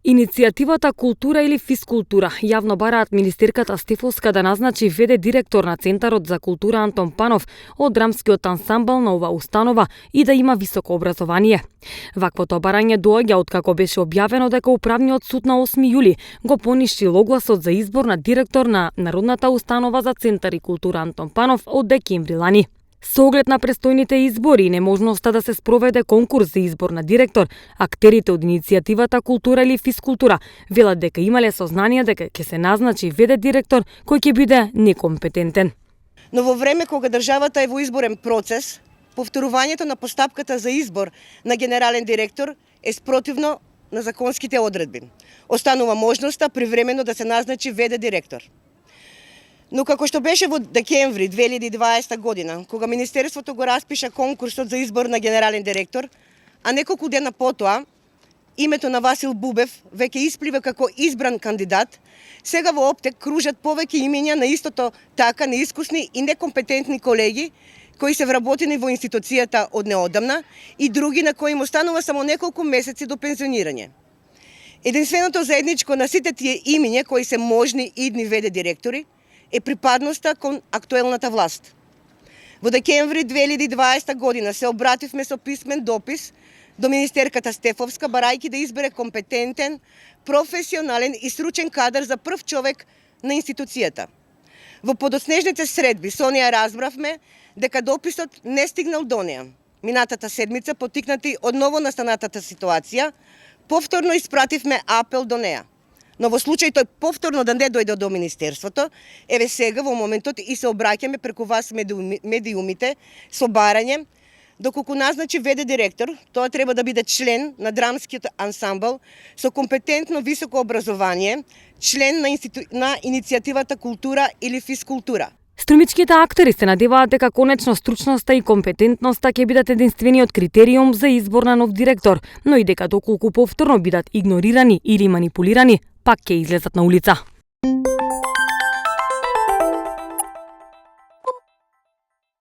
Иницијативата Култура или физкултура јавно бараат министерката Стефовска да назначи ВД директор на Центарот за култура Антон Панов од драмскиот ансамбл на ова установа и да има високо образование. Ваквото барање доаѓа откако беше објавено дека Управниот суд на 8 јули го поништи огласот за избор на директор на Народната установа за Центар и култура Антон Панов од декември лани. Со оглед на престојните избори и неможноста да се спроведе конкурс за избор на директор, актерите од иницијативата Култура или физкултура велат дека имале сознание дека ќе се назначи ВД директор кој ќе биде некомпетентен. Но во време кога државата е во изборен процес, повторувањето на постапката за избор на генерален директор е спротивно на законските одредби. Останува можноста привремено да се назначи ВД директор. Но како што беше во декември 2020 година, кога Министерството го распиша конкурсот за избор на генерален директор, а неколку дена потоа, името на Васил Бубев веќе исплива како избран кандидат, сега во Оптек кружат повеќе имења на истото така неискусни и некомпетентни колеги кои се вработени во институцијата од неодамна и други на кои им останува само неколку месеци до пензионирање. Единственото заедничко на сите тие имења кои се можни идни ВД директори е припадноста кон актуелната власт. Во декември 2020 година се обративме со писмен допис до министерката Стефовска барајќи да избере компетентен, професионален и стручен кадар за прв човек на институцијата. Во подоснежните средби со неја разбравме дека дописот не стигнал до неја. Минатата седмица, потикнати од ново настанатата ситуација, повторно испративме апел до неја. Но во случај тој повторно да не дојде до Министерството, еве сега во моментот и се обраќаме преку вас медиумите со барање, доколку назначи ВД директор, тоа треба да биде член на драмскиот ансамбл со компетентно високо образование, член на иницијативата Култура или физкултура. Струмичките актери се надеваат дека конечно стручноста и компетентноста ќе бидат единствениот критериум за избор на нов директор, но и дека доколку повторно бидат игнорирани или манипулирани, пак ќе излезат на улица.